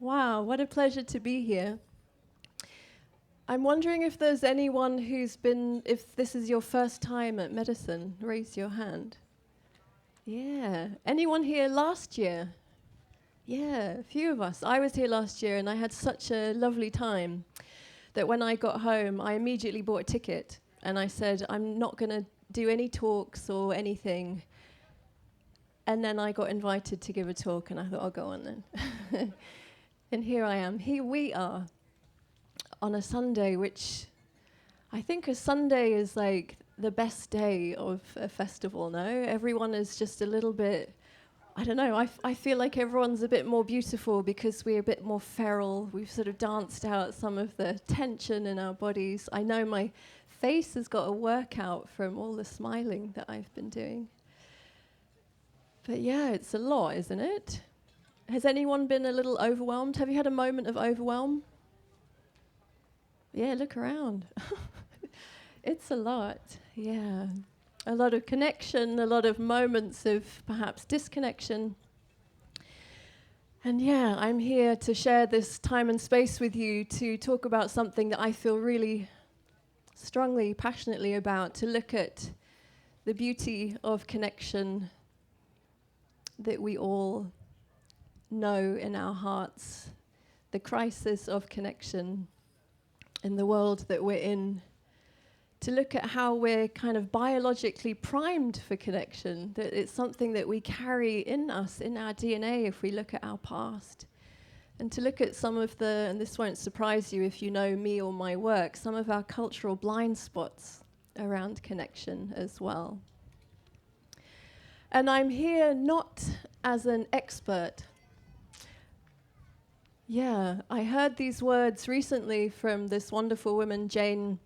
Wow, what a pleasure to be here. I'm wondering if there's anyone if this is your first time at medicine, raise your hand. Yeah. Anyone here last year? Yeah, a few of us. I was here last year and I had such a lovely time that when I got home, I immediately bought a ticket and I said, I'm not going to do any talks or anything. And then I got invited to give a talk and I thought, I'll go on then. And here I am. Here we are on a Sunday, which I think a Sunday is like the best day of a festival, no? Everyone is just a little bit, I don't know, I feel like everyone's a bit more beautiful because we're a bit more feral. We've sort of danced out some of the tension in our bodies. I know my face has got a workout from all the smiling that I've been doing. But yeah, it's a lot, isn't it? Has anyone been a little overwhelmed? Have you had a moment of overwhelm? Yeah, look around. It's a lot, yeah. A lot of connection, a lot of moments of perhaps disconnection. And yeah, I'm here to share this time and space with you to talk about something that I feel really strongly, passionately about, to look at the beauty of connection that we all know in our hearts, the crisis of connection in the world that we're in, to look at how we're kind of biologically primed for connection, that it's something that we carry in us, in our DNA, if we look at our past. And to look at some of and this won't surprise you if you know me or my work, some of our cultural blind spots around connection as well. And I'm here not as an expert. Yeah, I heard these words recently from this wonderful woman, Jane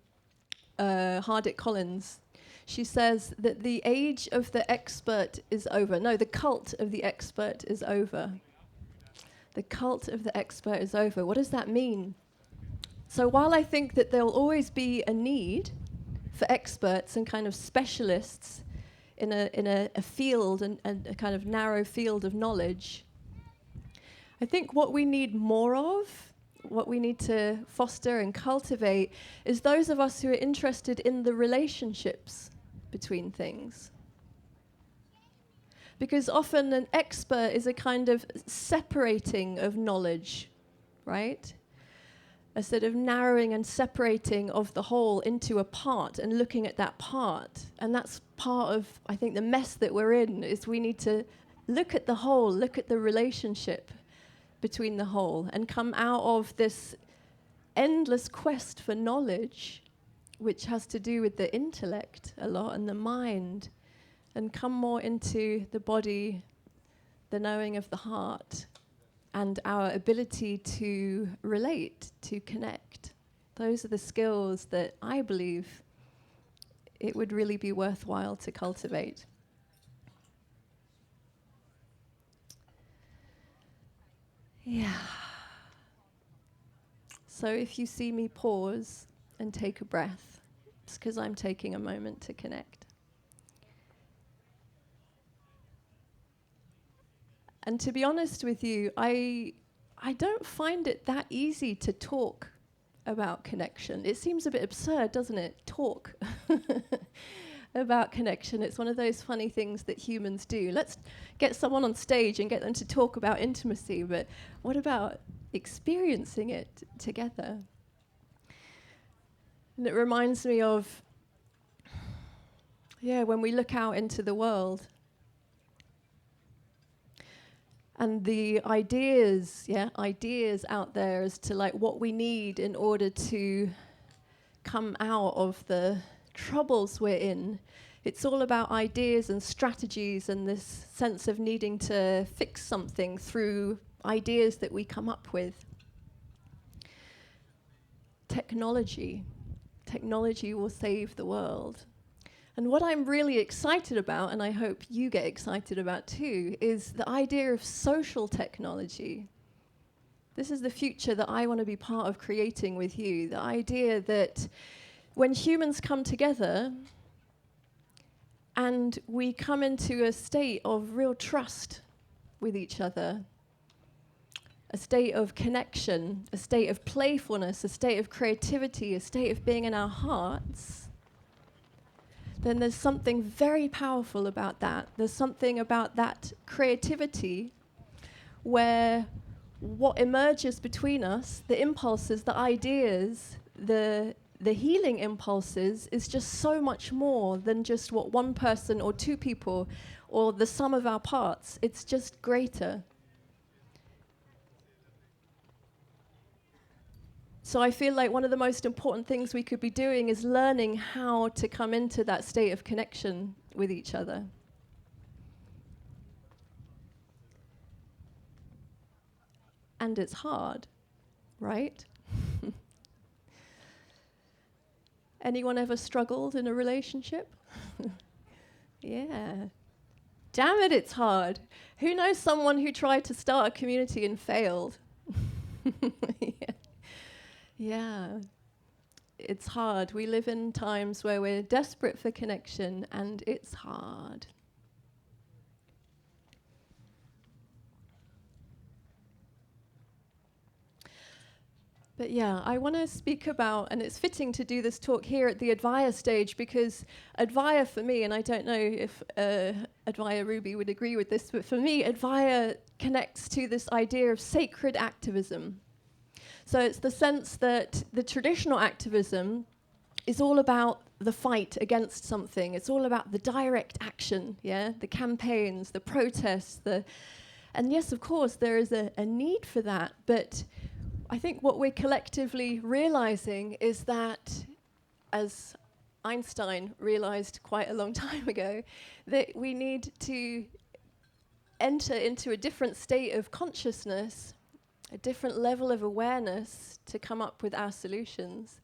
Hardick Collins. She says that the age of the expert is over. No, the cult of the expert is over. The cult of the expert is over. What does that mean? So while I think that there'll always be a need for experts and kind of specialists in a field and a kind of narrow field of knowledge, I think what we need more of, what we need to foster and cultivate, is those of us who are interested in the relationships between things. Because often an expert is a kind of separating of knowledge, right? A sort of narrowing and separating of the whole into a part and looking at that part. And that's part of, I think, the mess that we're in, is we need to look at the whole, look at the relationship between the whole, and come out of this endless quest for knowledge, which has to do with the intellect a lot and the mind, and come more into the body, the knowing of the heart, and our ability to relate, to connect. Those are the skills that I believe it would really be worthwhile to cultivate. Yeah. So if you see me pause and take a breath, it's because I'm taking a moment to connect. And to be honest with you, I don't find it that easy to talk about connection. It seems a bit absurd, doesn't it? Talk about connection. It's one of those funny things that humans do. Let's get someone on stage and get them to talk about intimacy, but what about experiencing it together? And it reminds me of, when we look out into the world and the ideas out there as to like what we need in order to come out of the troubles we're in. It's all about ideas and strategies and this sense of needing to fix something through ideas that we come up with. Technology will save the world. And what I'm really excited about, and I hope you get excited about too, is the idea of social technology. This is the future that I want to be part of creating with you. The idea that when humans come together and we come into a state of real trust with each other, a state of connection, a state of playfulness, a state of creativity, a state of being in our hearts, then there's something very powerful about that. There's something about that creativity where what emerges between us, the impulses, the ideas, the healing impulses, is just so much more than just what one person or two people or the sum of our parts. It's just greater. So I feel like one of the most important things we could be doing is learning how to come into that state of connection with each other. And it's hard, right? Anyone ever struggled in a relationship? Yeah. Damn it, it's hard. Who knows someone who tried to start a community and failed? Yeah. Yeah. It's hard. We live in times where we're desperate for connection, and it's hard. But yeah, I want to speak about, and it's fitting to do this talk here at the Advaya stage, because Advaya for me, and I don't know if Advaya Ruby would agree with this, but for me, Advaya connects to this idea of sacred activism. So it's the sense that the traditional activism is all about the fight against something. It's all about the direct action, yeah, the campaigns, the protests, and yes, of course, there is a need for that, but I think what we're collectively realizing is that, as Einstein realized quite a long time ago, that we need to enter into a different state of consciousness, a different level of awareness to come up with our solutions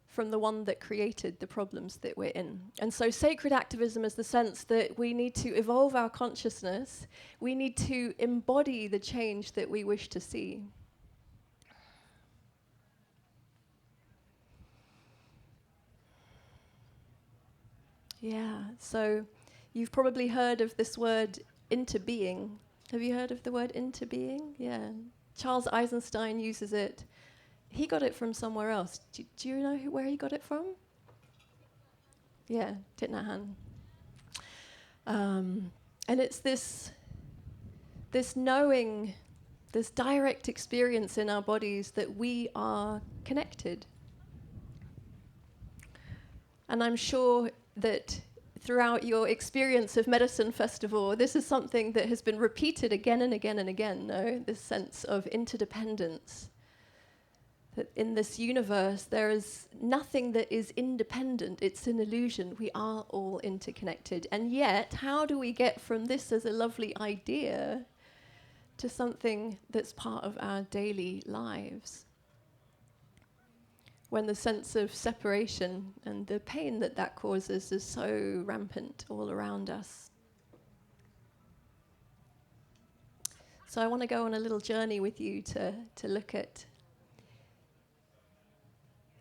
from the one that created the problems that we're in. And so sacred activism is the sense that we need to evolve our consciousness, we need to embody the change that we wish to see. Yeah, so you've probably heard of this word interbeing. Have you heard of the word interbeing? Yeah. Charles Eisenstein uses it. He got it from somewhere else. Do you know where he got it from? Yeah, Thich Nhat Hanh. And it's this knowing, this direct experience in our bodies that we are connected. And I'm sure that throughout your experience of Medicine Festival, this is something that has been repeated again and again and again, no? This sense of interdependence. That in this universe, there is nothing that is independent. It's an illusion. We are all interconnected. And yet, how do we get from this as a lovely idea to something that's part of our daily lives? When the sense of separation and the pain that that causes is so rampant all around us. So I want to go on a little journey with you to look at,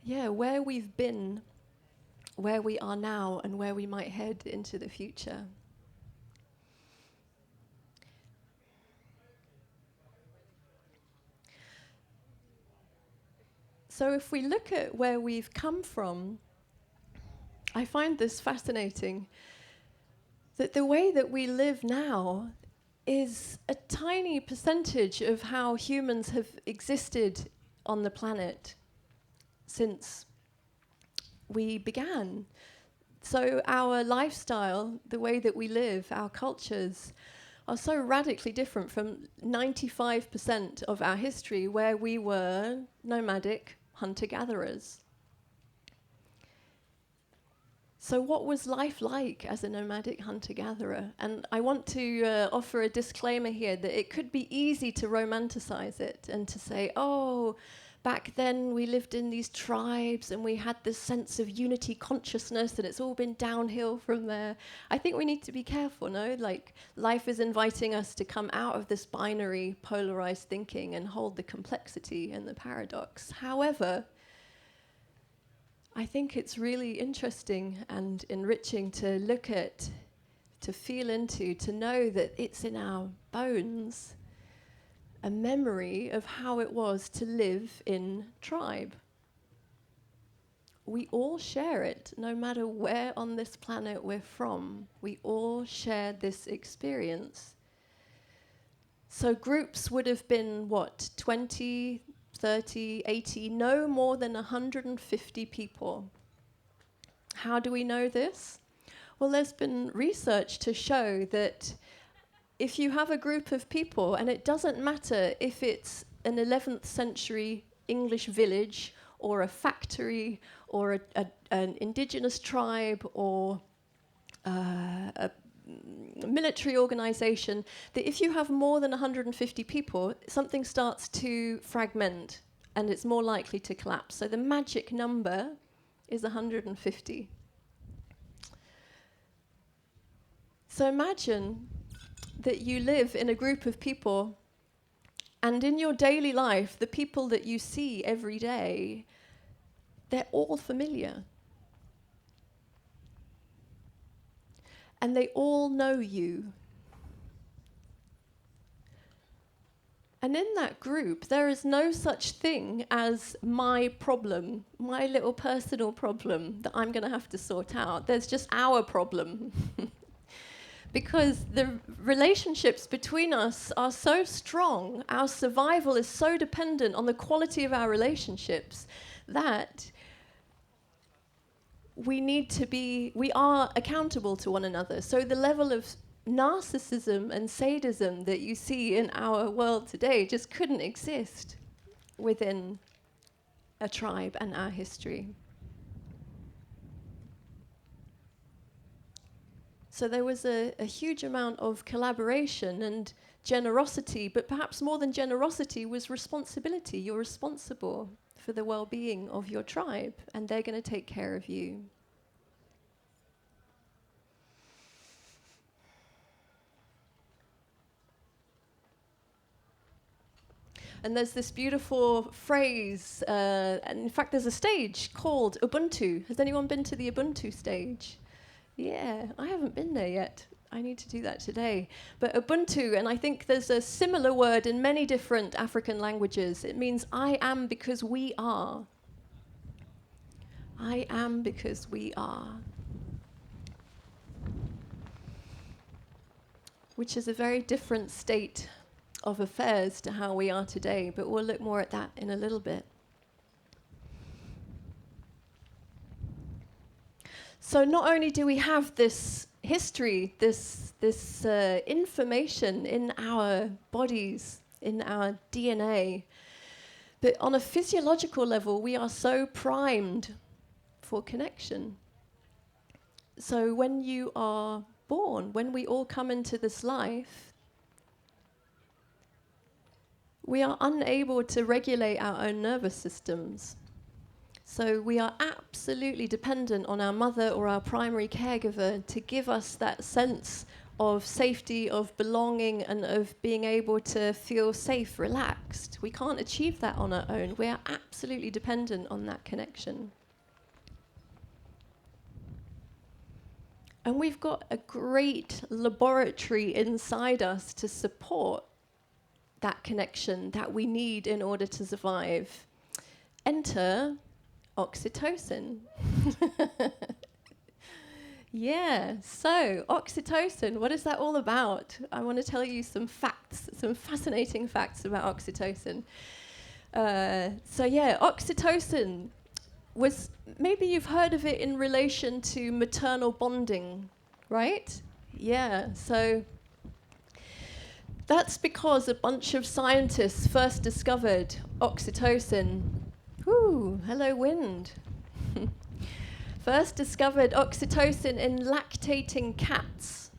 where we've been, where we are now, and where we might head into the future. So if we look at where we've come from, I find this fascinating, that the way that we live now is a tiny percentage of how humans have existed on the planet since we began. So our lifestyle, the way that we live, our cultures, are so radically different from 95% of our history, where we were nomadic hunter-gatherers. So what was life like as a nomadic hunter-gatherer? And I want to offer a disclaimer here that it could be easy to romanticize it and to say, oh, back then we lived in these tribes and we had this sense of unity consciousness and it's all been downhill from there. I think we need to be careful, no? Like, life is inviting us to come out of this binary, polarized thinking and hold the complexity and the paradox. However, I think it's really interesting and enriching to look at, to feel into, to know that it's in our bones. a memory of how it was to live in tribe. We all share it, no matter where on this planet we're from. We all share this experience. So groups would have been, 20, 30, 80, no more than 150 people. How do we know this? Well, there's been research to show that if you have a group of people, and it doesn't matter if it's an 11th century English village or a factory or an indigenous tribe or a military organization, that if you have more than 150 people, something starts to fragment and it's more likely to collapse. So the magic number is 150. So imagine that you live in a group of people, and in your daily life, the people that you see every day, they're all familiar. And they all know you. And in that group, there is no such thing as my problem, my little personal problem that I'm going to have to sort out. There's just our problem. Because the relationships between us are so strong, our survival is so dependent on the quality of our relationships that we are accountable to one another. So the level of narcissism and sadism that you see in our world today just couldn't exist within a tribe and our history. So there was a huge amount of collaboration and generosity, but perhaps more than generosity was responsibility. You're responsible for the well-being of your tribe, and they're going to take care of you. And there's this beautiful phrase, and in fact there's a stage called Ubuntu. Has anyone been to the Ubuntu stage? Yeah, I haven't been there yet. I need to do that today. But Ubuntu, and I think there's a similar word in many different African languages. It means I am because we are. I am because we are. Which is a very different state of affairs to how we are today, but we'll look more at that in a little bit. So not only do we have this history, this information in our bodies, in our DNA, but on a physiological level, we are so primed for connection. So when you are born, when we all come into this life, we are unable to regulate our own nervous systems. So we are absolutely dependent on our mother or our primary caregiver to give us that sense of safety, of belonging, and of being able to feel safe, relaxed. We can't achieve that on our own. We are absolutely dependent on that connection. And we've got a great laboratory inside us to support that connection that we need in order to survive. Enter oxytocin. Yeah, so oxytocin, what is that all about? I want to tell you some facts, some fascinating facts about oxytocin. Oxytocin was, maybe you've heard of it in relation to maternal bonding, right? Yeah, so that's because a bunch of scientists first discovered oxytocin. Ooh, hello wind. First discovered oxytocin in lactating cats.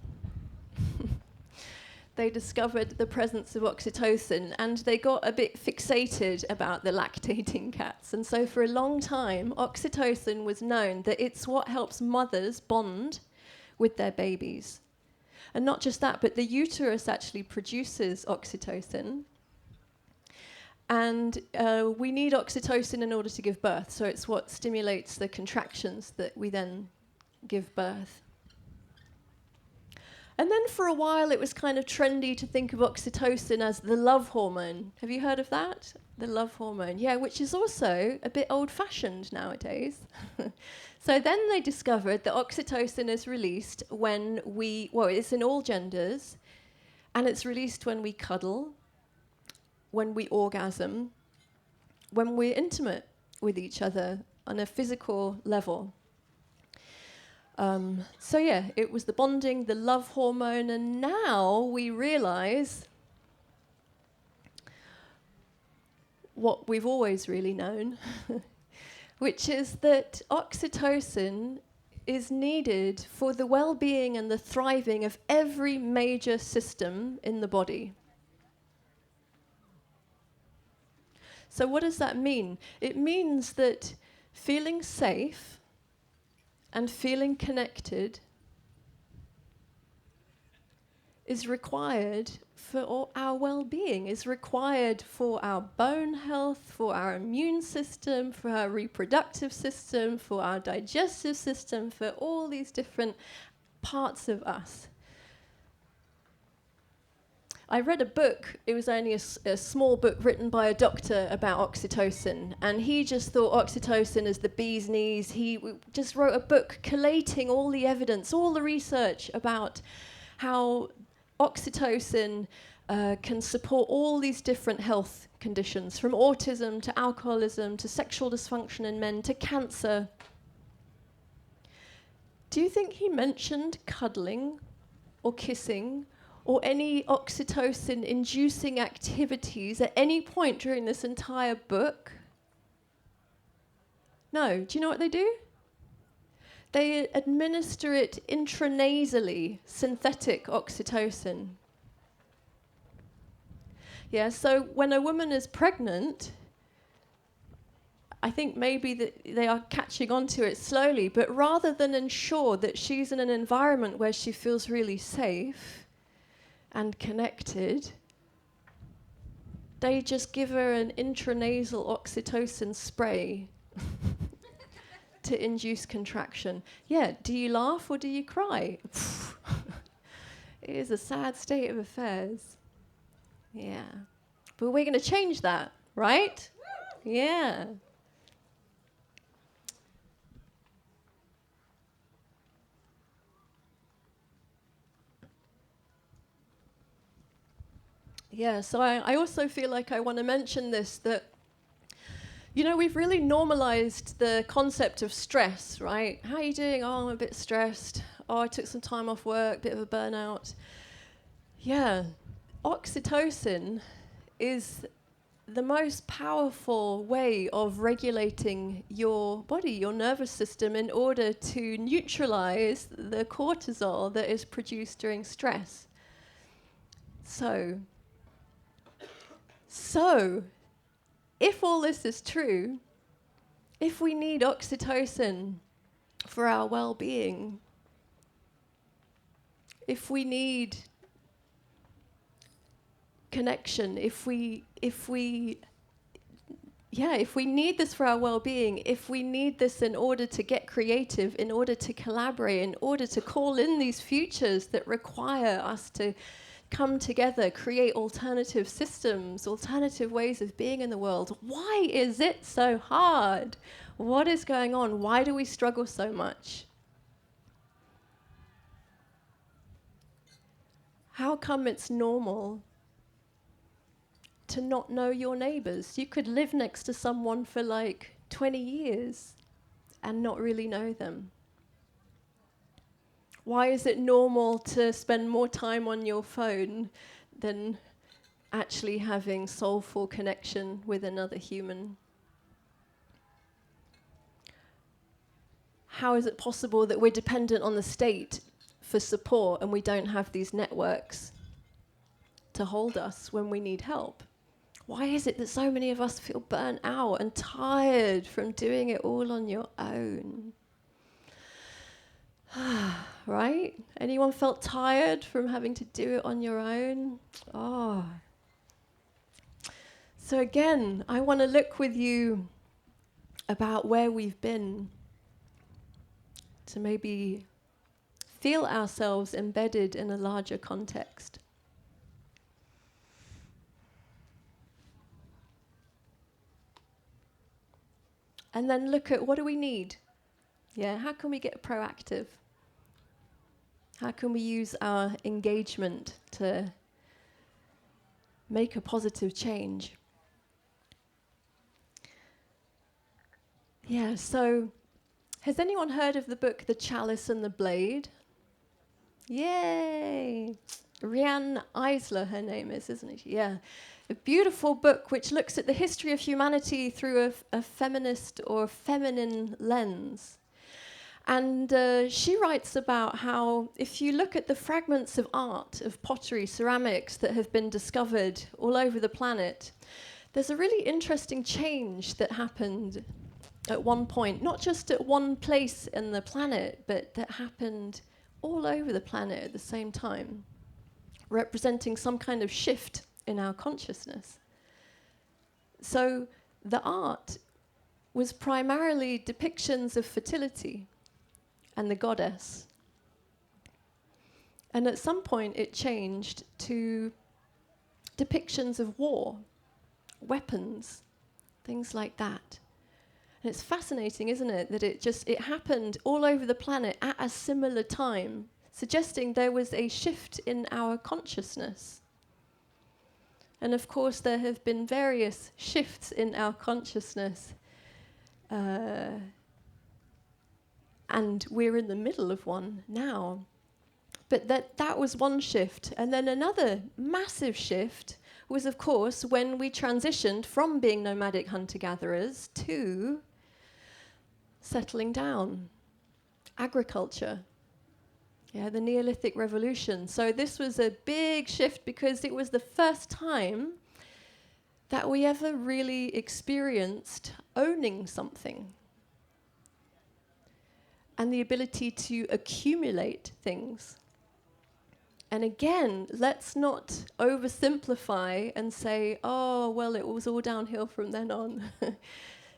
They discovered the presence of oxytocin, and they got a bit fixated about the lactating cats. And so for a long time, oxytocin was known that it's what helps mothers bond with their babies. And not just that, but the uterus actually produces oxytocin. And we need oxytocin in order to give birth. So it's what stimulates the contractions that we then give birth. And then for a while it was kind of trendy to think of oxytocin as the love hormone. Have you heard of that? The love hormone. Yeah, which is also a bit old-fashioned nowadays. So then they discovered that oxytocin is released when it's in all genders, and it's released when we cuddle, when we orgasm, when we're intimate with each other on a physical level. So yeah, it was the bonding, the love hormone, and now we realize what we've always really known, which is that oxytocin is needed for the well-being and the thriving of every major system in the body. So what does that mean? It means that feeling safe and feeling connected is required for our well-being, is required for our bone health, for our immune system, for our reproductive system, for our digestive system, for all these different parts of us. I read a book, it was only a small book written by a doctor about oxytocin, and he just thought oxytocin is the bee's knees. He just wrote a book collating all the evidence, all the research about how oxytocin can support all these different health conditions, from autism to alcoholism to sexual dysfunction in men to cancer. Do you think he mentioned cuddling or kissing or any oxytocin-inducing activities at any point during this entire book? No. Do you know what they do? They administer it intranasally, synthetic oxytocin. Yeah, so when a woman is pregnant, I think maybe that they are catching on to it slowly, but rather than ensure that she's in an environment where she feels really safe and connected, they just give her an intranasal oxytocin spray to induce contraction. Yeah, do you laugh or do you cry? It is a sad state of affairs. Yeah. But we're going to change that, right? Yeah. Yeah, so I also feel like I want to mention this, that, you know, we've really normalized the concept of stress, right? How are you doing? Oh, I'm a bit stressed. Oh, I took some time off work, bit of a burnout. Yeah, oxytocin is the most powerful way of regulating your body, your nervous system, in order to neutralize the cortisol that is produced during stress. So, if all this is true, if we need oxytocin for our well-being, if we need connection, if we need this for our well-being, if we need this in order to get creative, in order to collaborate, in order to call in these futures that require us to come together, create alternative systems, alternative ways of being in the world, why is it so hard? What is going on? Why do we struggle so much? How come it's normal to not know your neighbors? You could live next to someone for like 20 years and not really know them. Why is it normal to spend more time on your phone than actually having soulful connection with another human? How is it possible that we're dependent on the state for support and we don't have these networks to hold us when we need help? Why is it that so many of us feel burnt out and tired from doing it all on your own? Right? Anyone felt tired from having to do it on your own? Oh. So again, I want to look with you about where we've been, to maybe feel ourselves embedded in a larger context. And then look at, what do we need? Yeah, how can we get proactive? How can we use our engagement to make a positive change? Yeah, so has anyone heard of the book The Chalice and the Blade? Yay! Riane Eisler, her name is, isn't it? Yeah. A beautiful book which looks at the history of humanity through a feminist or feminine lens. And she writes about how if you look at the fragments of art, of pottery, ceramics that have been discovered all over the planet, there's a really interesting change that happened at one point, not just at one place in the planet, but that happened all over the planet at the same time, representing some kind of shift in our consciousness. So the art was primarily depictions of fertility and the goddess. And at some point it changed to depictions of war, weapons, things like that. And it's fascinating, isn't it, that it happened all over the planet at a similar time, suggesting there was a shift in our consciousness. And of course there have been various shifts in our consciousness, and we're in the middle of one now. But that was one shift. And then another massive shift was, of course, when we transitioned from being nomadic hunter-gatherers to settling down, agriculture. Yeah, the Neolithic Revolution. So this was a big shift because it was the first time that we ever really experienced owning something and the ability to accumulate things. And again, let's not oversimplify and say, oh, well, it was all downhill from then on,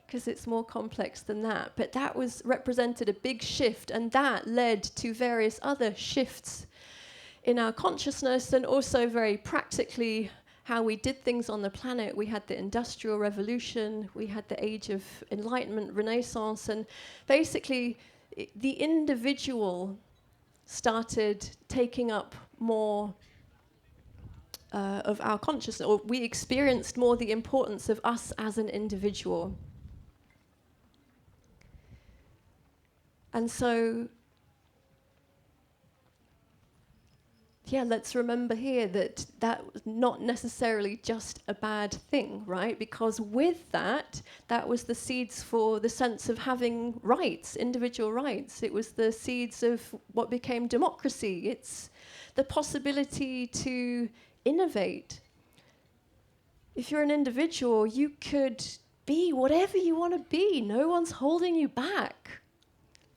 because it's more complex than that. But that represented a big shift, and that led to various other shifts in our consciousness, and also very practically how we did things on the planet. We had the Industrial Revolution, we had the Age of Enlightenment, Renaissance, and basically the individual started taking up more of our consciousness, or we experienced more the importance of us as an individual. And so, yeah, let's remember here that was not necessarily just a bad thing, right? Because with that was the seeds for the sense of having rights, individual rights. It was the seeds of what became democracy. It's the possibility to innovate. If you're an individual, you could be whatever you want to be. No one's holding you back.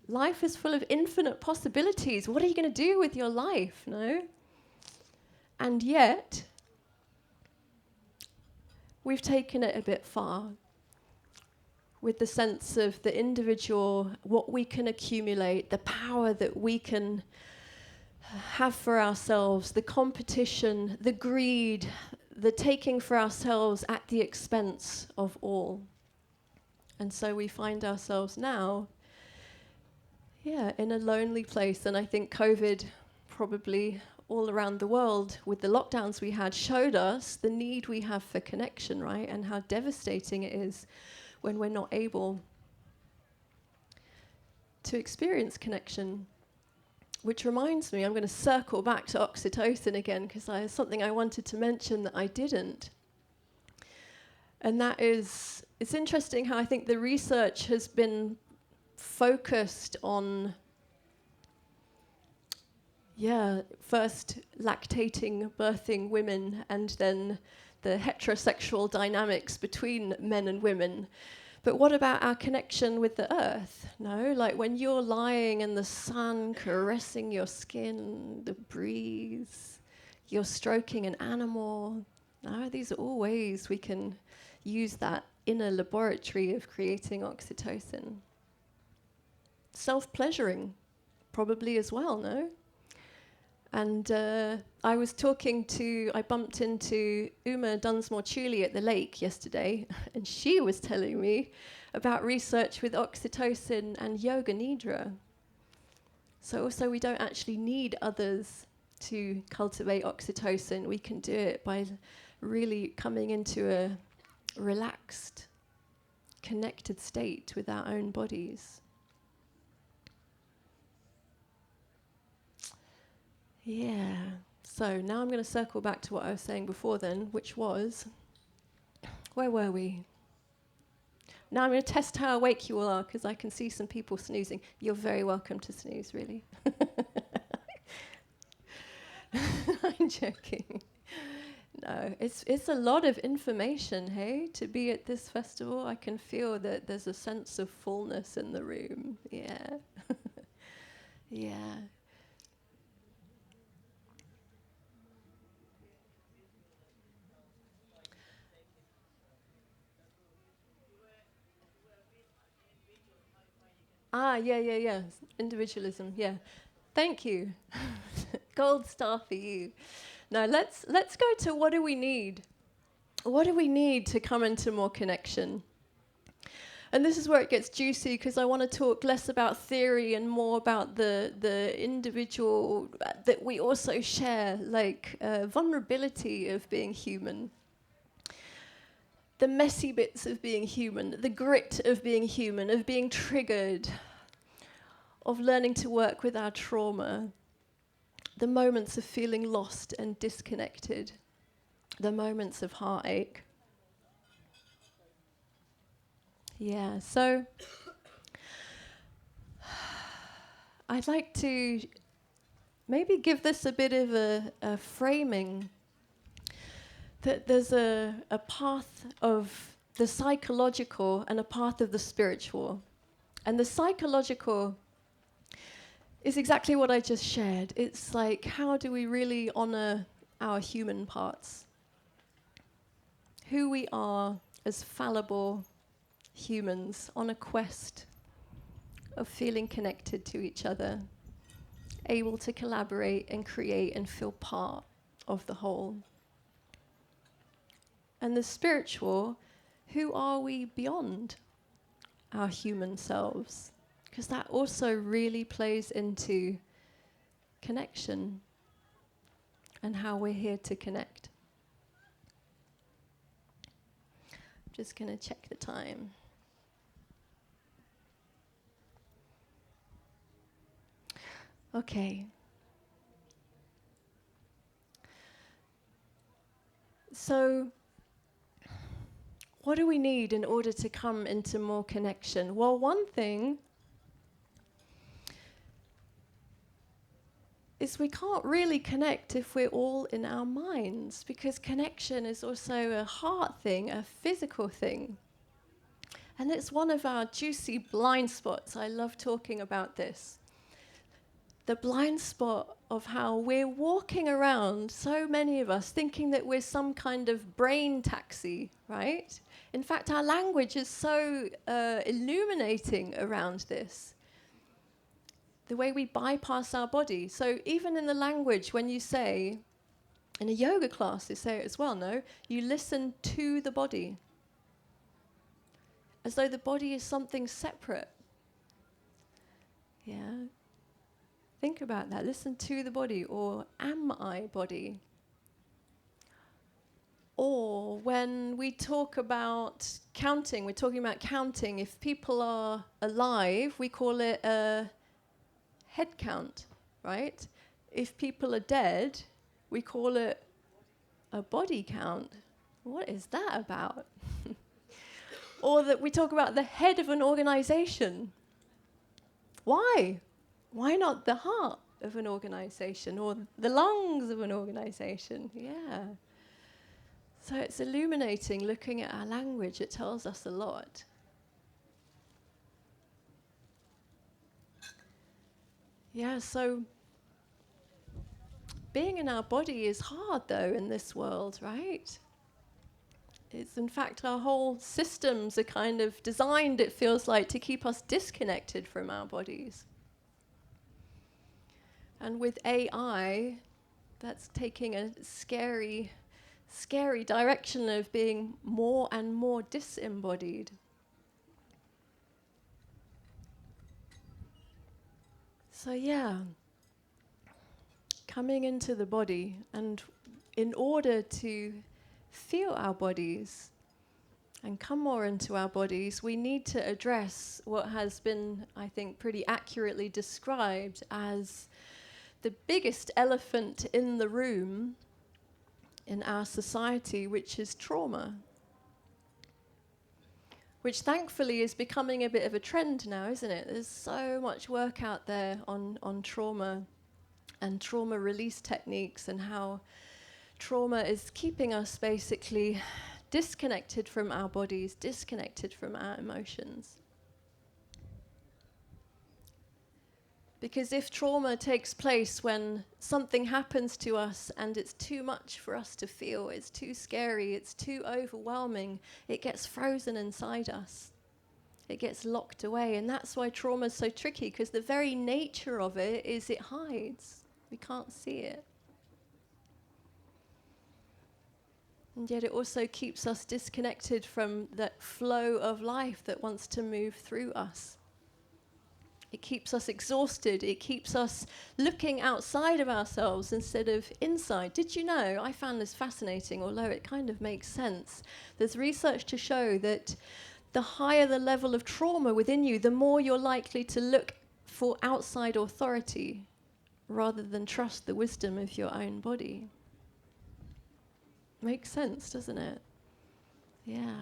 Life is full of infinite possibilities. What are you going to do with your life, no? And yet, we've taken it a bit far with the sense of the individual, what we can accumulate, the power that we can have for ourselves, the competition, the greed, the taking for ourselves at the expense of all. And so we find ourselves now, in a lonely place. And I think COVID probably all around the world with the lockdowns we had showed us the need we have for connection, right? And how devastating it is when we're not able to experience connection. Which reminds me, I'm going to circle back to oxytocin again, because there's something I wanted to mention that I didn't. And that is, it's interesting how I think the research has been focused on first lactating, birthing women, and then the heterosexual dynamics between men and women. But what about our connection with the earth? No, like when you're lying in the sun, caressing your skin, the breeze, you're stroking an animal. No, these are all ways we can use that inner laboratory of creating oxytocin. Self-pleasuring. probably as well, no? And I bumped into Uma Dunsmore-Chuli at the lake yesterday, and she was telling me about research with oxytocin and yoga nidra. So also we don't actually need others to cultivate oxytocin. We can do it by really coming into a relaxed, connected state with our own bodies. Yeah. So now I'm going to circle back to what I was saying before then, which was, where were we? Now I'm going to test how awake you all are, because I can see some people snoozing. You're very welcome to snooze, really. I'm joking. No, it's a lot of information, hey, to be at this festival. I can feel that there's a sense of fullness in the room. Yeah. Yeah. Yeah. Individualism, yeah. Thank you. Gold star for you. Now let's go to what do we need? What do we need to come into more connection? And this is where it gets juicy, because I want to talk less about theory and more about the individual that we also share, like vulnerability of being human. The messy bits of being human, the grit of being human, of being triggered, of learning to work with our trauma, the moments of feeling lost and disconnected, the moments of heartache. Yeah, so I'd like to maybe give this a bit of a framing, that there's a path of the psychological and a path of the spiritual. And the psychological is exactly what I just shared. It's like, how do we really honor our human parts? Who we are as fallible humans on a quest of feeling connected to each other, able to collaborate and create and feel part of the whole. And the spiritual, who are we beyond our human selves? Because that also really plays into connection and how we're here to connect. I'm just going to check the time. Okay. So, what do we need in order to come into more connection? Well, one thing is we can't really connect if we're all in our minds, because connection is also a heart thing, a physical thing. And it's one of our juicy blind spots. I love talking about this. The blind spot of how we're walking around, so many of us, thinking that we're some kind of brain taxi, right? In fact, our language is so illuminating around this. The way we bypass our body. So even in the language, when you say, in a yoga class, they say it as well, no? You listen to the body. As though the body is something separate. Yeah. Think about that. Listen to the body, or am I body? Or when we talk about counting, we're talking about counting. If people are alive, we call it a head count, right? If people are dead, we call it a body count. What is that about? Or that we talk about the head of an organization. Why? Why not the heart of an organization or the lungs of an organization? Yeah. So it's illuminating, looking at our language. It tells us a lot. Yeah, so being in our body is hard, though, in this world, right? It's, in fact, our whole systems are kind of designed, it feels like, to keep us disconnected from our bodies. And with AI, that's taking a scary, scary direction of being more and more disembodied. So yeah, coming into the body, and in order to feel our bodies and come more into our bodies, we need to address what has been, I think, pretty accurately described as the biggest elephant in the room in our society, which is trauma. Which thankfully is becoming a bit of a trend now, isn't it? There's so much work out there on trauma and trauma release techniques, and how trauma is keeping us basically disconnected from our bodies, disconnected from our emotions. Because if trauma takes place when something happens to us and it's too much for us to feel, it's too scary, it's too overwhelming, it gets frozen inside us. It gets locked away. And that's why trauma is so tricky, because the very nature of it is it hides. We can't see it. And yet it also keeps us disconnected from that flow of life that wants to move through us. It keeps us exhausted. It keeps us looking outside of ourselves instead of inside. Did you know, I found this fascinating, although it kind of makes sense. There's research to show that the higher the level of trauma within you, the more you're likely to look for outside authority rather than trust the wisdom of your own body. Makes sense, doesn't it? Yeah.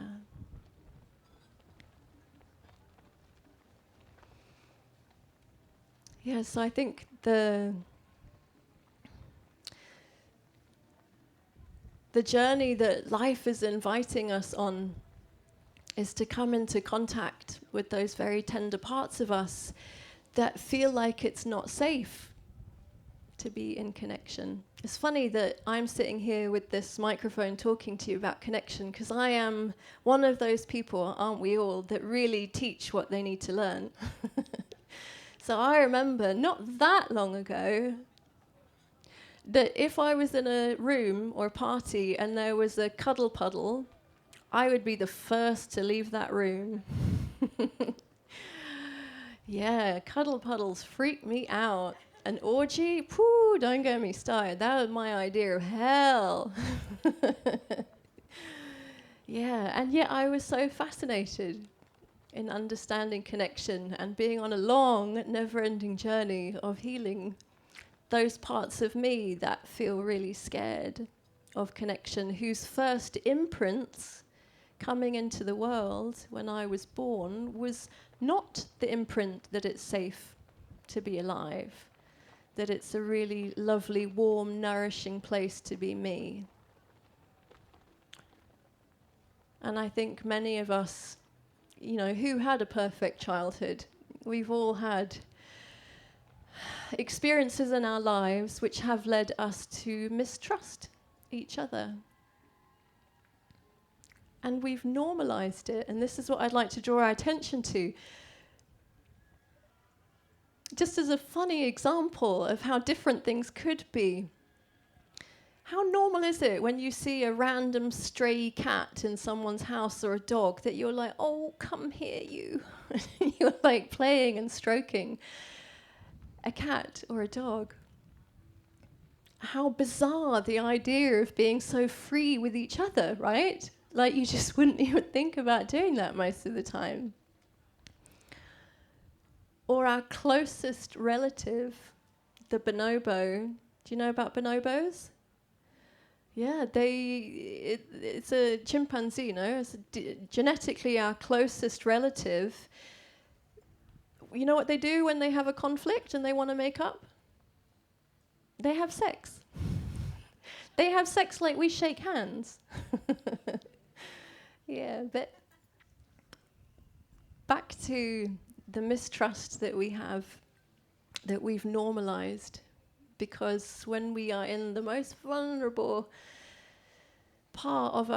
Yeah, so I think the journey that life is inviting us on is to come into contact with those very tender parts of us that feel like it's not safe to be in connection. It's funny that I'm sitting here with this microphone talking to you about connection, because I am one of those people, aren't we all, that really teach what they need to learn. So I remember not that long ago that if I was in a room or a party and there was a cuddle puddle, I would be the first to leave that room. Yeah, cuddle puddles freak me out. An orgy? Pooh, don't get me started. That was my idea of hell. Yeah, and yet I was so fascinated in understanding connection and being on a long, never-ending journey of healing those parts of me that feel really scared of connection, whose first imprints coming into the world when I was born was not the imprint that it's safe to be alive, that it's a really lovely, warm, nourishing place to be me. And I think many of us, you know, who had a perfect childhood, we've all had experiences in our lives which have led us to mistrust each other. And we've normalized it, and this is what I'd like to draw our attention to. Just as a funny example of how different things could be. How normal is it when you see a random stray cat in someone's house or a dog that you're like, oh, come here, you. You're like playing and stroking a cat or a dog. How bizarre the idea of being so free with each other, right? Like you just wouldn't even think about doing that most of the time. Or our closest relative, the bonobo. Do you know about bonobos? Yeah, it's a chimpanzee, you know, it's genetically our closest relative. You know what they do when they have a conflict and they want to make up? They have sex. They have sex like we shake hands. Yeah, but back to the mistrust that we have, that we've normalized. Because when we are in the most vulnerable part of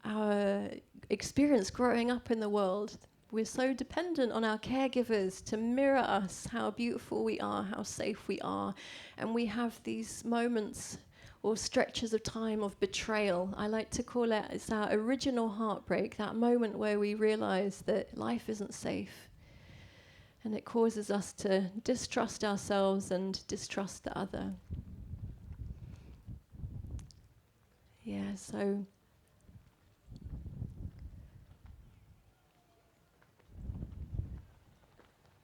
our experience growing up in the world, We're so dependent on our caregivers to mirror us how beautiful we are, how safe we are. And we have these moments or stretches of time of betrayal. I like to call it, it's our original heartbreak, that moment where we realize that life isn't safe. And it causes us to distrust ourselves and distrust the other. Yeah, so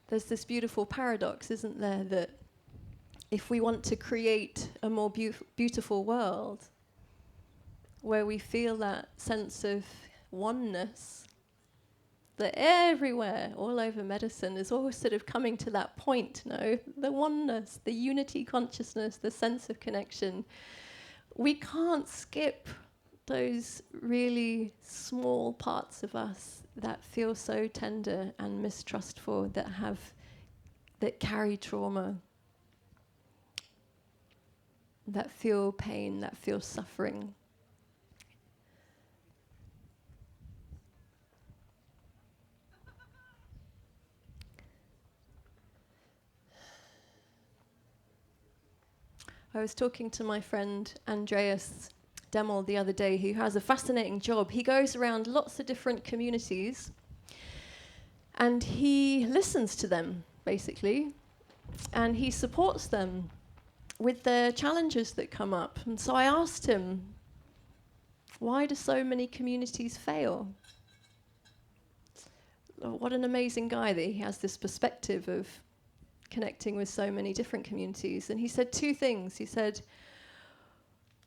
there's this beautiful paradox, isn't there, that if we want to create a more beautiful world where we feel that sense of oneness, that everywhere, all over medicine, is all sort of coming to that point, the oneness, the unity consciousness, the sense of connection. We can't skip those really small parts of us that feel so tender and mistrustful, that carry trauma, that feel pain, that feel suffering. I was talking to my friend Andreas Demel the other day, who has a fascinating job. He goes around lots of different communities and he listens to them, basically, and he supports them with their challenges that come up. And so I asked him, why do so many communities fail? What an amazing guy that he has this perspective of connecting with so many different communities. And he said two things. He said,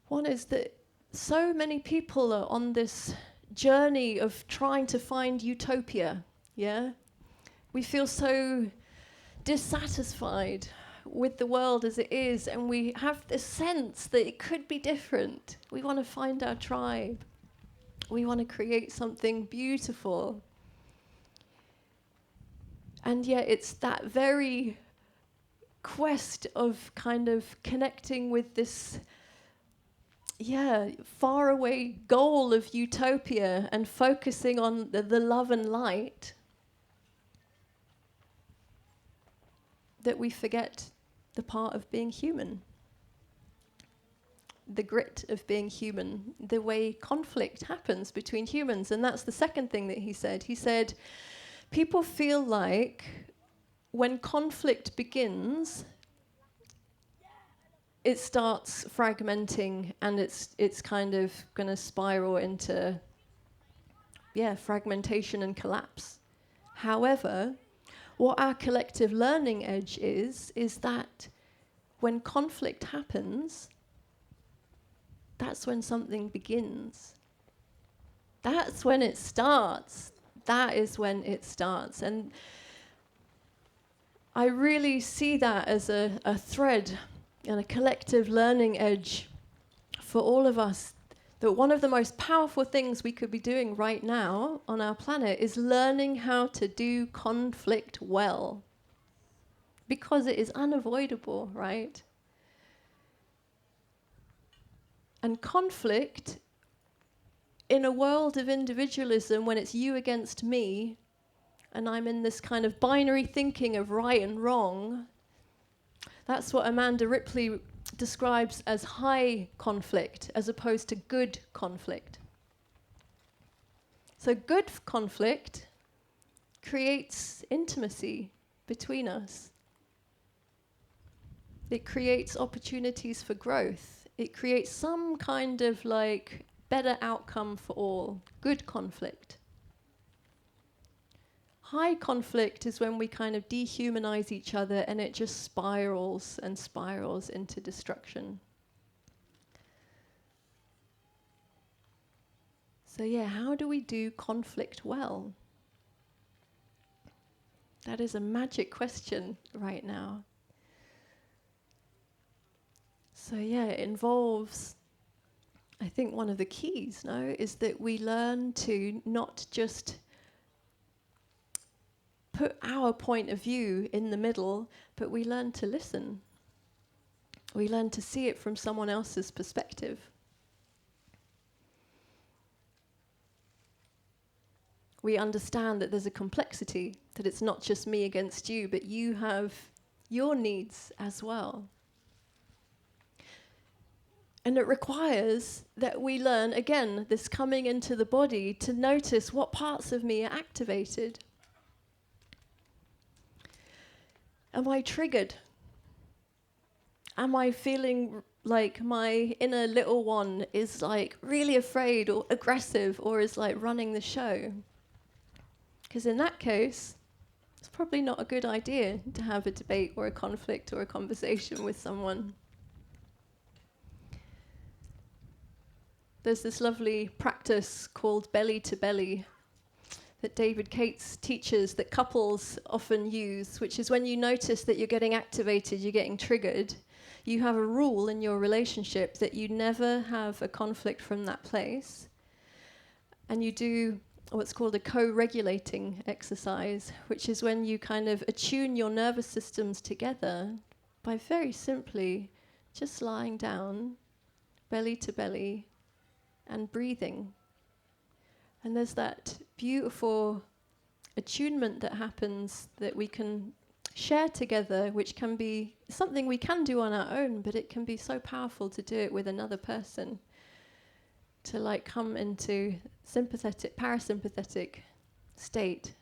one is that so many people are on this journey of trying to find utopia, yeah? We feel so dissatisfied with the world as it is, and we have this sense that it could be different. We want to find our tribe. We want to create something beautiful. And yet it's that very quest of kind of connecting with this faraway goal of utopia and focusing on the love and light that we forget the part of being human, the grit of being human, the way conflict happens between humans. And that's the second thing that he said. He said, people feel like when conflict begins, it starts fragmenting, and it's kind of going to spiral into fragmentation and collapse. However, what our collective learning edge is that when conflict happens, that's when something begins. That's when it starts. That is when it starts. And I really see that as a thread and a collective learning edge for all of us, that one of the most powerful things we could be doing right now on our planet is learning how to do conflict well. Because it is unavoidable, right? And conflict, in a world of individualism, when it's you against me, and I'm in this kind of binary thinking of right and wrong, that's what Amanda Ripley describes as high conflict, as opposed to good conflict. So good conflict creates intimacy between us. It creates opportunities for growth. It creates some kind of like better outcome for all. Good conflict. High conflict is when we kind of dehumanize each other and it just spirals and spirals into destruction. So how do we do conflict well? That is a magic question right now. So it involves, I think one of the keys, is that we learn to not just put our point of view in the middle, but we learn to listen. We learn to see it from someone else's perspective. we understand that there's a complexity, that it's not just me against you, but you have your needs as well. And it requires that we learn, again, this coming into the body, to notice what parts of me are activated. Am I triggered? Am I feeling like my inner little one is like really afraid or aggressive or is like running the show? Because in that case, it's probably not a good idea to have a debate or a conflict or a conversation with someone. There's this lovely practice called belly to belly that David Cates teaches that couples often use, which is when you notice that you're getting activated, you're getting triggered, you have a rule in your relationship that you never have a conflict from that place. And you do what's called a co-regulating exercise, which is when you kind of attune your nervous systems together by very simply just lying down, belly to belly, and breathing. And there's that beautiful attunement that happens that we can share together, which can be something we can do on our own, but it can be so powerful to do it with another person, to like come into sympathetic, parasympathetic state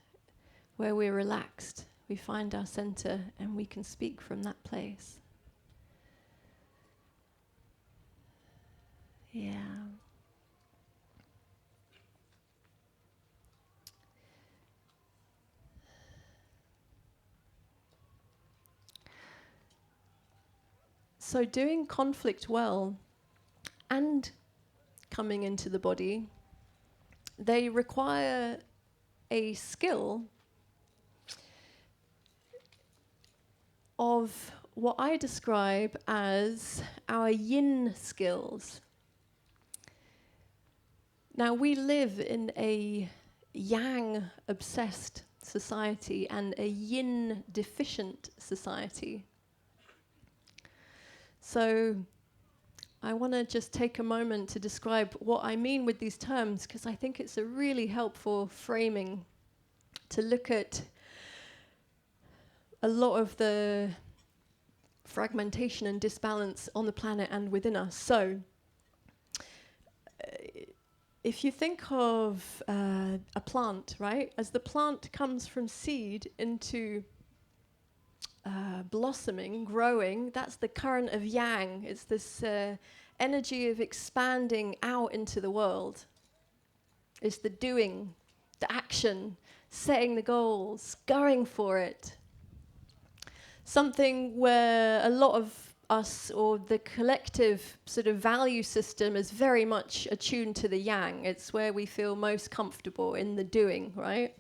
where we're relaxed, we find our center, and we can speak from that place. Yeah. So doing conflict well and coming into the body, they require a skill of what I describe as our yin skills. Now, we live in a yang-obsessed society and a yin-deficient society. So I want to just take a moment to describe what I mean with these terms, because I think it's a really helpful framing to look at a lot of the fragmentation and disbalance on the planet and within us. So if you think of a plant, right? As the plant comes from seed into blossoming, growing, that's the current of yang. It's this energy of expanding out into the world. It's the doing, the action, setting the goals, going for it. Something where a lot of us, or the collective sort of value system, is very much attuned to the yang. It's where we feel most comfortable, in the doing, right?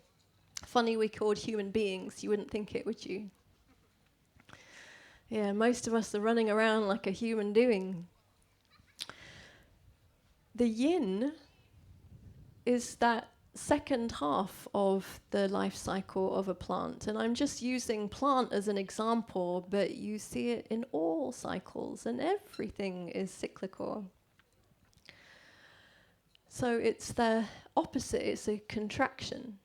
Funny we're called human beings. You wouldn't think it, would you? Yeah, most of us are running around like a human doing. The yin is that second half of the life cycle of a plant. And I'm just using plant as an example, but you see it in all cycles, and everything is cyclical. So it's the opposite, it's a contraction.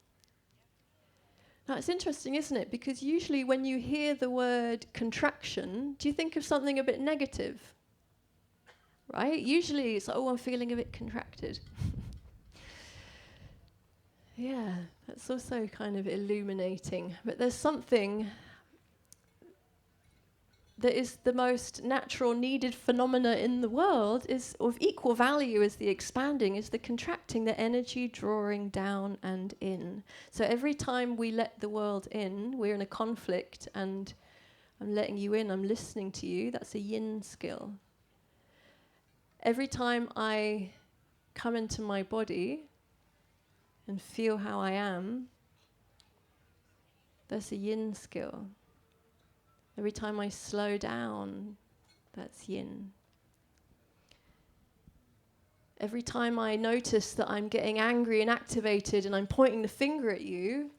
Now, it's interesting, isn't it? Because usually when you hear the word contraction, do you think of something a bit negative? Right? Usually it's, oh, I'm feeling a bit contracted. Yeah, that's also kind of illuminating. But there's something that is the most natural, needed phenomena in the world, is of equal value as the expanding, is the contracting, the energy drawing down and in. So every time we let the world in, we're in a conflict, and I'm letting you in, I'm listening to you. That's a yin skill. Every time I come into my body and feel how I am, that's a yin skill. Every time I slow down, that's yin. Every time I notice that I'm getting angry and activated and I'm pointing the finger at you,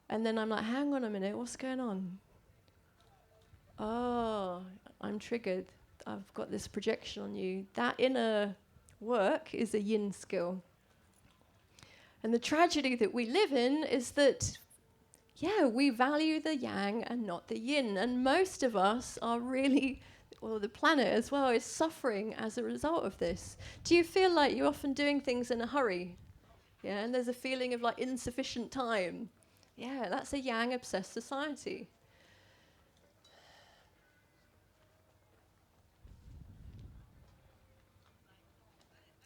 and then I'm like, hang on a minute, what's going on? Oh, I'm triggered. I've got this projection on you. That inner work is a yin skill. And the tragedy that we live in is that, yeah, we value the yang and not the yin. And most of us are really, well, the planet as well, is suffering as a result of this. Do you feel like you're often doing things in a hurry? Yeah, and there's a feeling of like insufficient time. Yeah, that's a yang-obsessed society.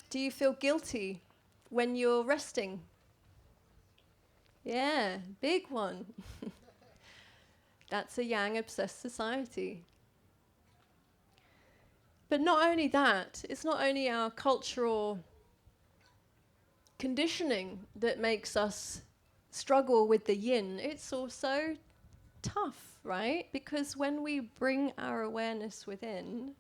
Do you feel guilty when you're resting? Yeah, big one. That's a yang-obsessed society. But not only that, it's not only our cultural conditioning that makes us struggle with the yin, it's also tough, right? Because when we bring our awareness within,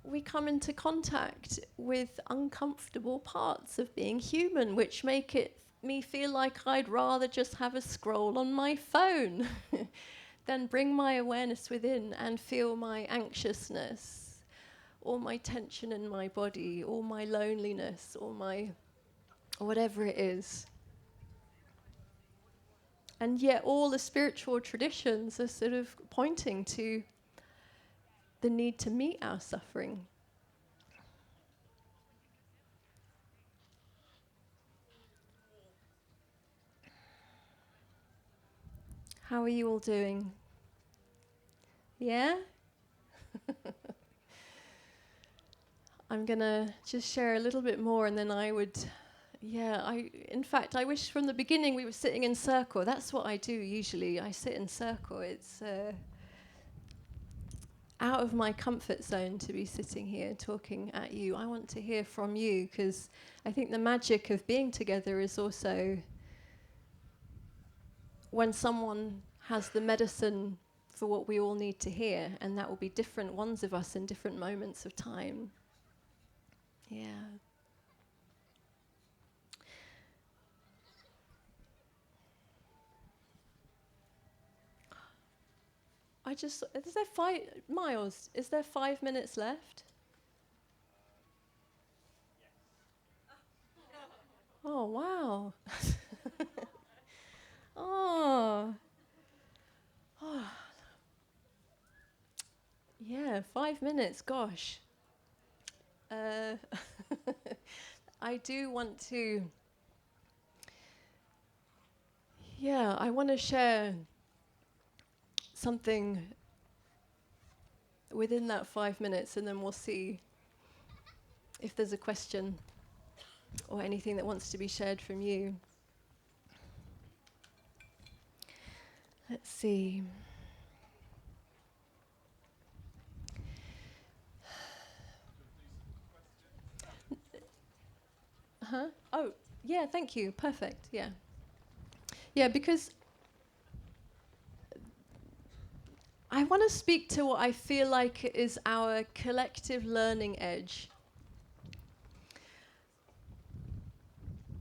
we come into contact with uncomfortable parts of being human, which make me feel like I'd rather just have a scroll on my phone than bring my awareness within and feel my anxiousness or my tension in my body or my loneliness or my whatever it is. And yet all the spiritual traditions are sort of pointing to the need to meet our suffering. How are you all doing? Yeah? I'm gonna just share a little bit more and then in fact, I wish from the beginning we were sitting in circle. That's what I do usually. I sit in circle. It's out of my comfort zone to be sitting here talking at you. I want to hear from you because I think the magic of being together is also when someone has the medicine for what we all need to hear, and that will be different ones of us in different moments of time. Yeah. Is there 5 miles? Is there 5 minutes left? Oh, wow. Oh. Oh. Yeah, 5 minutes, gosh. I do want to, I want to share something within that 5 minutes and then we'll see if there's a question or anything that wants to be shared from you. Let's see. Huh? Oh, yeah, thank you. Perfect, yeah. Yeah, because I want to speak to what I feel like is our collective learning edge.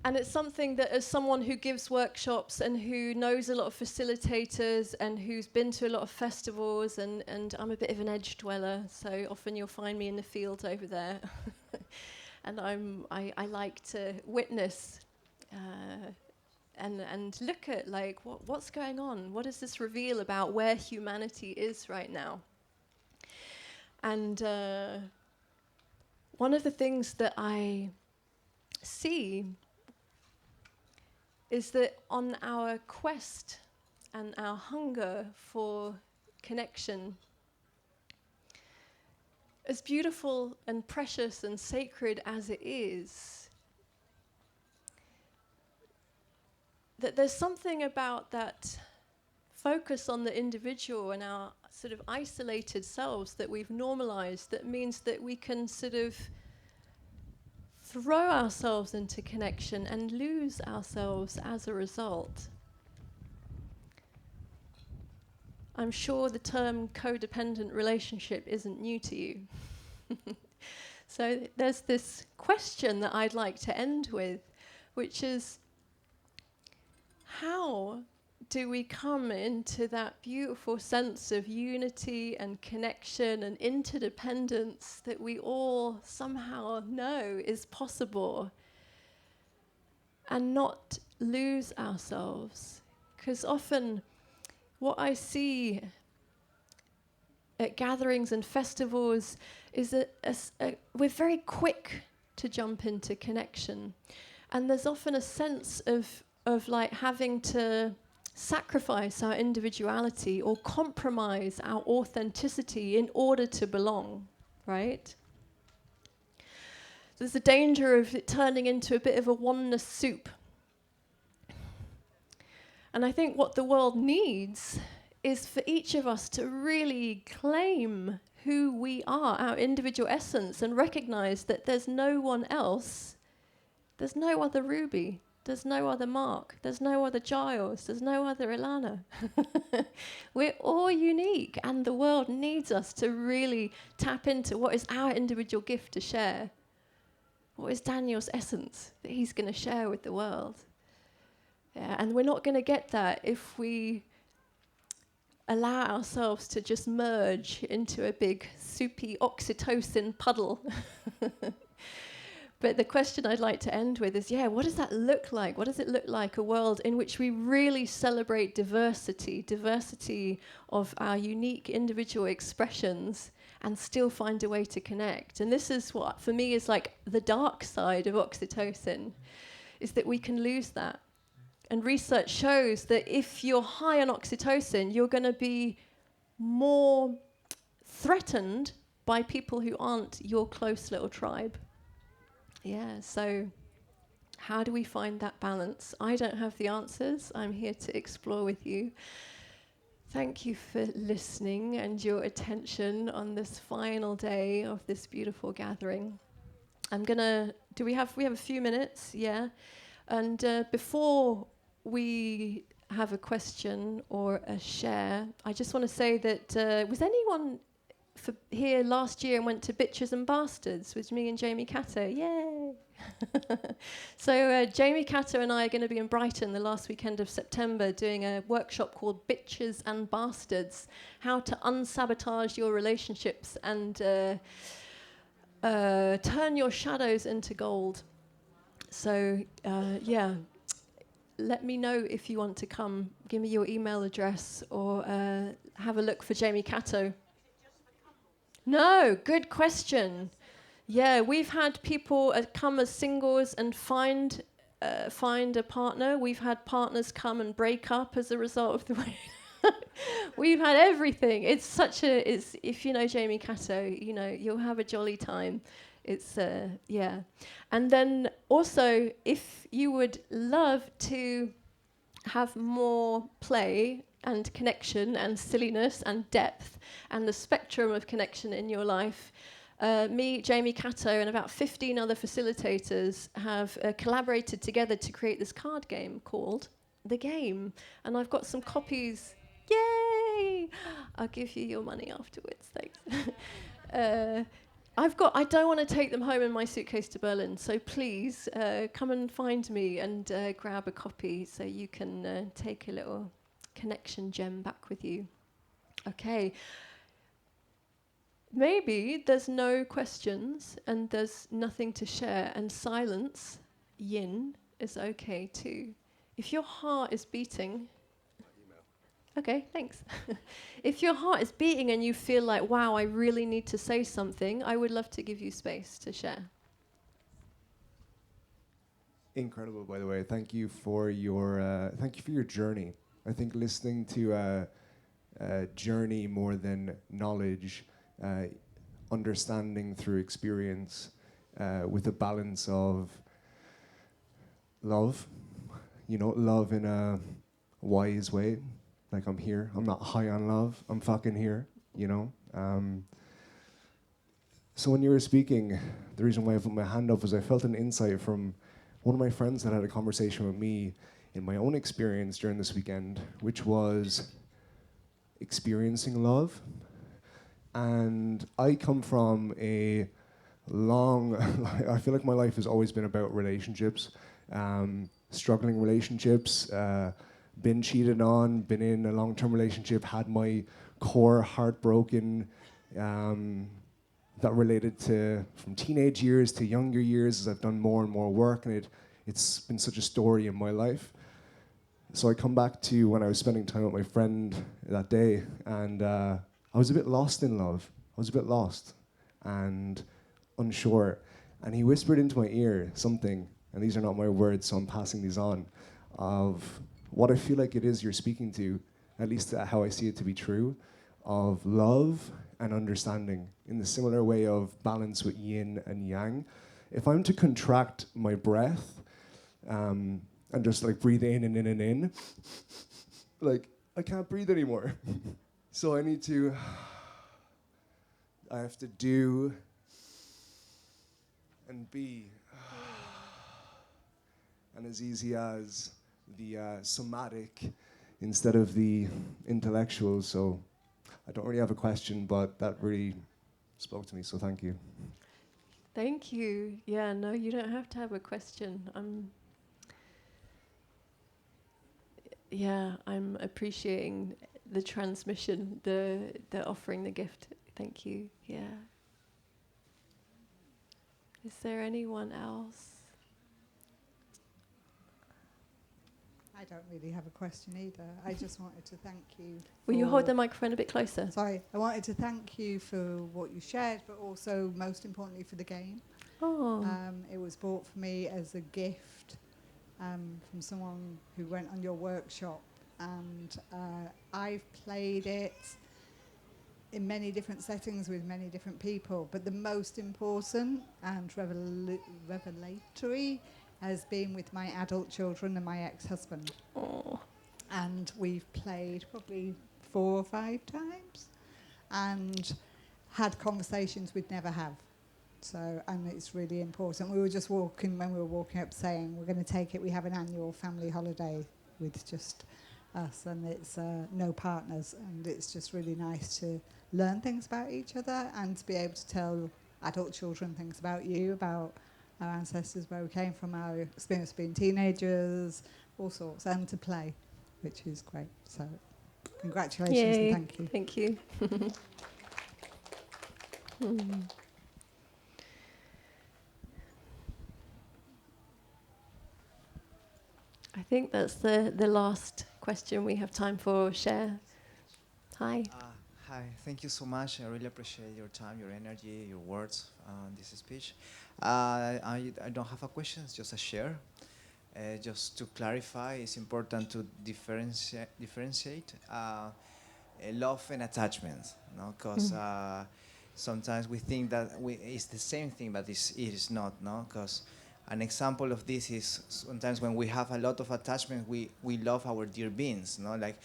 And it's something that, as someone who gives workshops and who knows a lot of facilitators and who's been to a lot of festivals, and I'm a bit of an edge dweller, so often you'll find me in the field over there. And I like to witness and look at like what's going on. What does this reveal about where humanity is right now? And one of the things that I see is that on our quest and our hunger for connection, as beautiful and precious and sacred as it is, that there's something about that focus on the individual and our sort of isolated selves that we've normalized that means that we can sort of throw ourselves into connection and lose ourselves as a result. I'm sure the term codependent relationship isn't new to you. So there's this question that I'd like to end with, which is, how do we come into that beautiful sense of unity and connection and interdependence that we all somehow know is possible, and not lose ourselves. Because often what I see at gatherings and festivals is that we're very quick to jump into connection. And there's often a sense of like having to sacrifice our individuality or compromise our authenticity in order to belong, right? There's a danger of it turning into a bit of a oneness soup. And I think what the world needs is for each of us to really claim who we are, our individual essence, and recognize that there's no one else. There's no other Ruby. There's no other Mark. There's no other Giles. There's no other Ilana. We're all unique, and the world needs us to really tap into what is our individual gift to share. What is Daniel's essence that he's going to share with the world? Yeah, and we're not going to get that if we allow ourselves to just merge into a big soupy oxytocin puddle. But the question I'd like to end with is, what does that look like? What does it look like, a world in which we really celebrate diversity of our unique individual expressions, and still find a way to connect? And this is what, for me, is like the dark side of oxytocin, is that we can lose that. And research shows that if you're high on oxytocin, you're going to be more threatened by people who aren't your close little tribe. Yeah, so how do we find that balance? I don't have the answers. I'm here to explore with you. Thank you for listening and your attention on this final day of this beautiful gathering. We have a few minutes? Yeah. And before we have a question or a share, I just want to say that, was anyone here last year and went to Bitches and Bastards with me and Jamie Catter? Yay! So Jamie Catter and I are going to be in Brighton the last weekend of September doing a workshop called Bitches and Bastards, how to unsabotage your relationships and turn your shadows into gold. So let me know if you want to come. Give me your email address or have a look for Jamie Cato. No, good question. Yeah, we've had people come as singles and find a partner. We've had partners come and break up as a result of the way. We've had everything. It's if you know Jamie Cato, you'll have a jolly time. It's And then also, if you would love to have more play and connection and silliness and depth and the spectrum of connection in your life, me, Jamie Cato, and about 15 other facilitators have collaborated together to create this card game called The Game. And I've got some copies. Yay! I'll give you your money afterwards, thanks. I don't want to take them home in my suitcase to Berlin, so please come and find me and grab a copy so you can take a little connection gem back with you. Okay. Maybe there's no questions and there's nothing to share, and silence, yin, is okay too. If your heart is beating... Okay, thanks. If your heart is beating and you feel like, wow, I really need to say something, I would love to give you space to share. Incredible, by the way. Thank you for your journey. I think listening to journey more than knowledge, understanding through experience, with a balance of love, love in a wise way. Like, I'm here. I'm not high on love. I'm fucking here, So when you were speaking, the reason why I put my hand up was I felt an insight from one of my friends that had a conversation with me in my own experience during this weekend, which was experiencing love. And I come from a long, I feel like my life has always been about relationships, struggling relationships, been cheated on, been in a long-term relationship, had my core heart broken, that related to from teenage years to younger years as I've done more and more work, and it's been such a story in my life. So I come back to when I was spending time with my friend that day, and I was a bit lost in love. I was a bit lost and unsure. And he whispered into my ear something, and these are not my words, so I'm passing these on, of what I feel like it is you're speaking to, at least how I see it to be true, of love and understanding in the similar way of balance with yin and yang. If I'm to contract my breath, and just like breathe in and in and in, like I can't breathe anymore. So I have to do and be. And as easy as the somatic instead of the intellectual. So I don't really have a question, but that really spoke to me, so thank you. Thank you. Yeah, no, you don't have to have a question. I'm appreciating the transmission, the offering the gift. Thank you. Yeah. Is there anyone else? I don't really have a question either. I just wanted to thank you. Will you hold the microphone a bit closer? Sorry, I wanted to thank you for what you shared, but also most importantly for the game. Oh. It was bought for me as a gift from someone who went on your workshop, and I've played it in many different settings with many different people, but the most important and revelatory has been with my adult children and my ex-husband. Oh. And we've played probably 4 or 5 times and had conversations we'd never have. So, and it's really important. We were just walking, when we were walking up, saying we're going to take it, we have an annual family holiday with just us, and it's no partners, and it's just really nice to learn things about each other and to be able to tell adult children things about you, about our ancestors, where we came from, our experience of being teenagers, all sorts, and to play, which is great. So congratulations. Yay. And thank you. Thank you. I think that's the last question we have time for. Share. Hi. Hi, thank you so much. I really appreciate your time, your energy, your words on this speech. I don't have a question, it's just a share. Just to clarify, it's important to differentiate love and attachment, no? Because sometimes we think that it's the same thing, but it is not, no? Because an example of this is sometimes when we have a lot of attachment, we love our dear beings, no? Like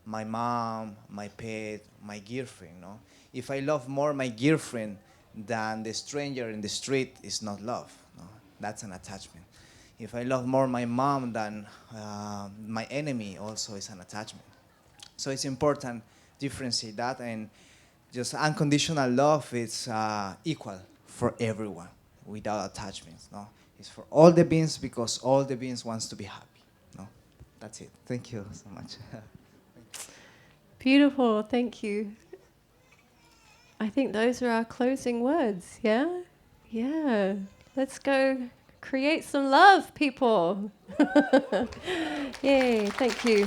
my mom, my pet, my girlfriend, no? If I love more my girlfriend than the stranger in the street, it's not love, no? That's an attachment. If I love more my mom than my enemy, also is an attachment. So it's important to differentiate that, and just unconditional love is equal for everyone without attachments, no? It's for all the beings because all the beings wants to be happy, no? That's it. Thank you so much. Beautiful. Thank you. I think those are our closing words. Yeah? Yeah. Let's go create some love, people. Yay. Thank you.